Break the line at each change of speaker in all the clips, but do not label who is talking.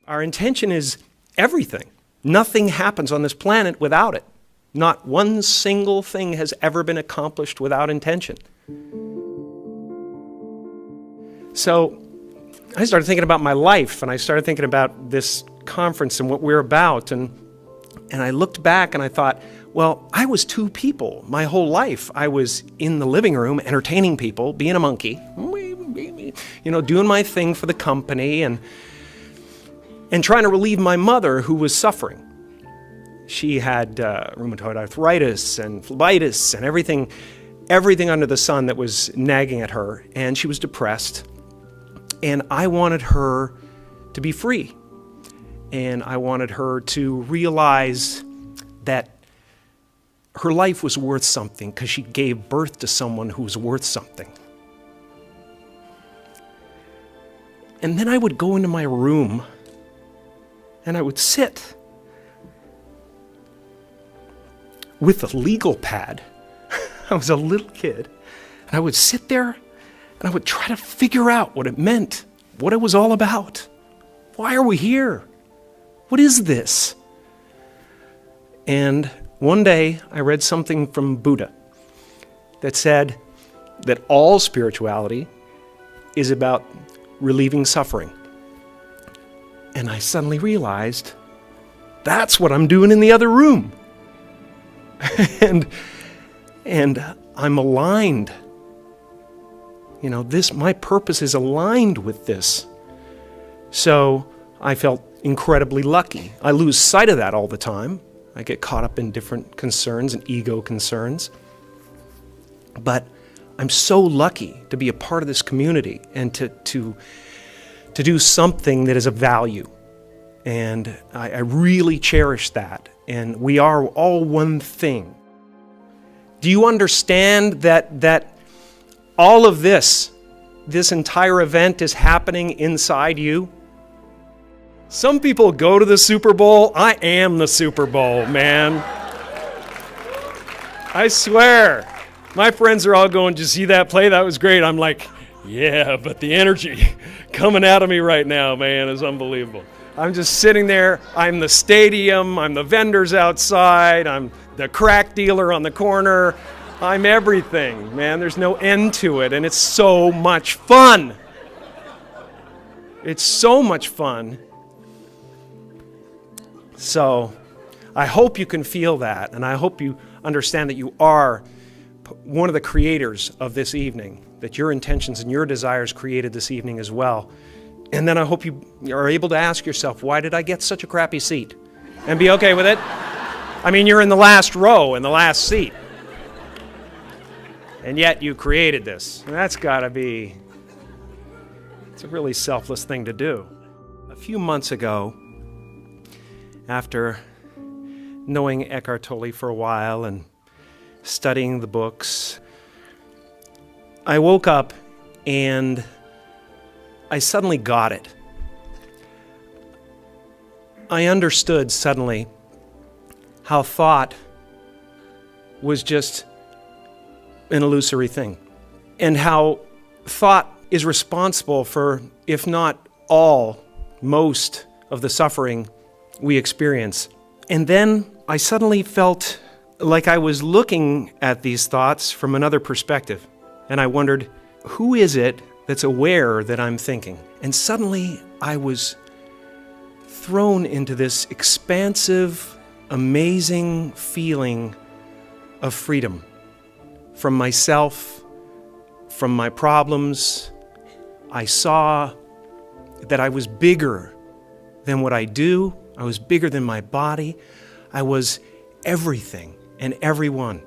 Our intention is everything. Nothing happens on this planet without it. Not one single thing has ever been accomplished without intention. So I started thinking about my life, and I started thinking about this conference and what we're about, and I looked back and I thought, well, I was two people my whole life. I was in the living room entertaining people, being a monkey, doing my thing for the company and trying to relieve my mother who was suffering. She had rheumatoid arthritis and phlebitis and everything under the sun that was nagging at her, and she was depressed. And I wanted her to be free. And I wanted her to realize that her life was worth something because she gave birth to someone who was worth something. And then I would go into my room and I would sit with a legal pad. I was a little kid. And I would sit there and I would try to figure out what it meant, what it was all about. Why are we here? What is this? And one day I read something from Buddha that said that all spirituality is about relieving suffering. And I suddenly realized that's what I'm doing in the other room. and I'm aligned. My purpose is aligned with this. So I felt incredibly lucky. I lose sight of that all the time. I get caught up in different concerns and ego concerns. But I'm so lucky to be a part of this community and to do something that is of value. And I really cherish that. And we are all one thing. Do you understand that all of this entire event is happening inside you? Some people go to the Super Bowl. I am the Super Bowl, man. I swear. My friends are all going, "Did you see that play? That was great." I'm like, yeah, but the energy coming out of me right now, man, is unbelievable. I'm just sitting there. I'm the stadium. I'm the vendors outside. I'm the crack dealer on the corner. I'm everything, man. There's no end to it, and it's so much fun. It's so much fun. So I hope you can feel that, and I hope you understand that you are one of the creators of this evening, that your intentions and your desires created this evening as well. And then I hope you are able to ask yourself, why did I get such a crappy seat? And be okay with it. I mean, you're in the last row, in the last seat. And yet you created this. And that's gotta be, it's a really selfless thing to do. A few months ago, after knowing Eckhart Tolle for a while and studying the books, I woke up and I suddenly got it. I understood suddenly how thought was just an illusory thing, and how thought is responsible for, if not all, most of the suffering we experience. And then I suddenly felt like I was looking at these thoughts from another perspective. And I wondered, who is it that's aware that I'm thinking? And suddenly I was thrown into this expansive, amazing feeling of freedom from myself, from my problems. I saw that I was bigger than what I do. I was bigger than my body. I was everything and everyone.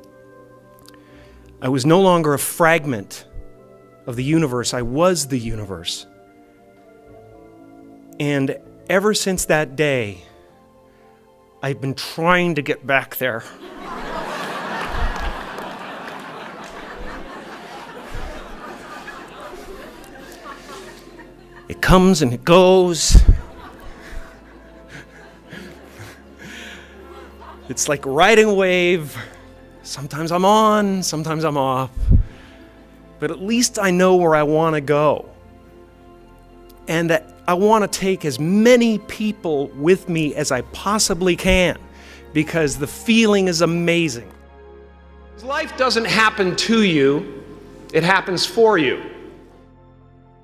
I was no longer a fragment of the universe. I was the universe. And ever since that day, I've been trying to get back there. It comes and it goes. It's like riding a wave. Sometimes I'm on, sometimes I'm off. But at least I know where I want to go. And I want to take as many people with me as I possibly can because the feeling is amazing. Life doesn't happen to you, it happens for you.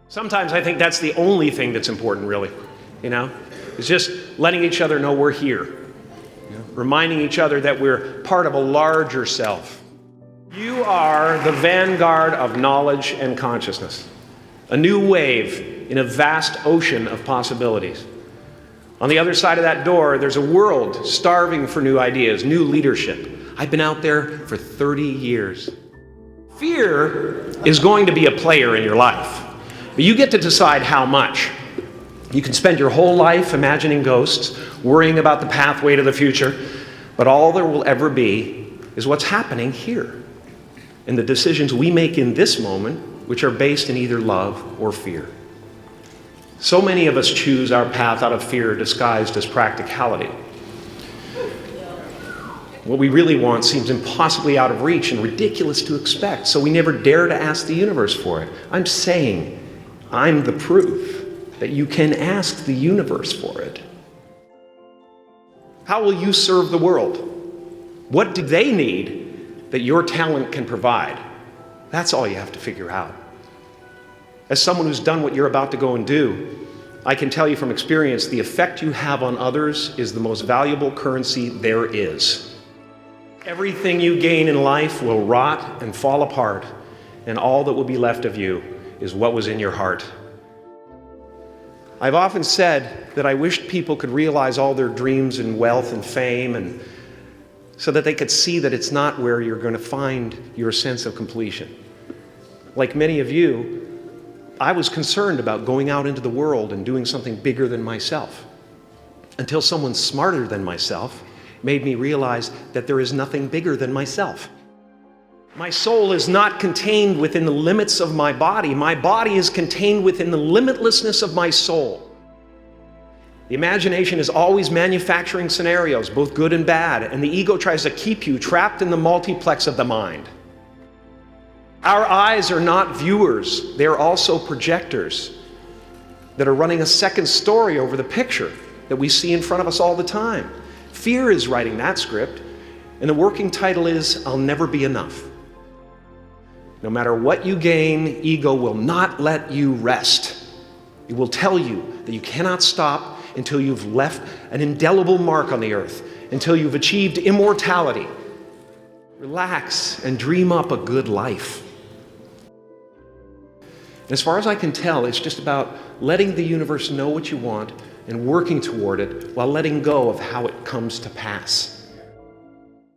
Sometimes I think that's the only thing that's important, really, It's just letting each other know we're here, reminding each other that we're part of a larger self. You are the vanguard of knowledge and consciousness, a new wave in a vast ocean of possibilities. On the other side of that door, there's a world starving for new ideas, new leadership. I've been out there for 30 years. Fear is going to be a player in your life, but you get to decide how much. You can spend your whole life imagining ghosts, worrying about the pathway to the future, but all there will ever be is what's happening here, and the decisions we make in this moment, which are based in either love or fear. So many of us choose our path out of fear disguised as practicality. What we really want seems impossibly out of reach and ridiculous to expect, so we never dare to ask the universe for it. I'm saying I'm the proof that you can ask the universe for it. How will you serve the world? What do they need that your talent can provide? That's all you have to figure out. As someone who's done what you're about to go and do, I can tell you from experience, the effect you have on others is the most valuable currency there is. Everything you gain in life will rot and fall apart, and all that will be left of you is what was in your heart. I've often said that I wished people could realize all their dreams and wealth and fame, and so that they could see that it's not where you're going to find your sense of completion. Like many of you, I was concerned about going out into the world and doing something bigger than myself, until someone smarter than myself made me realize that there is nothing bigger than myself. My soul is not contained within the limits of my body. My body is contained within the limitlessness of my soul. The imagination is always manufacturing scenarios, both good and bad, and the ego tries to keep you trapped in the multiplex of the mind. Our eyes are not viewers, they're also projectors that are running a second story over the picture that we see in front of us all the time. Fear is writing that script, and the working title is, I'll never be enough. No matter what you gain, ego will not let you rest. It will tell you that you cannot stop until you've left an indelible mark on the earth, until you've achieved immortality. Relax and dream up a good life. As far as I can tell, it's just about letting the universe know what you want and working toward it while letting go of how it comes to pass.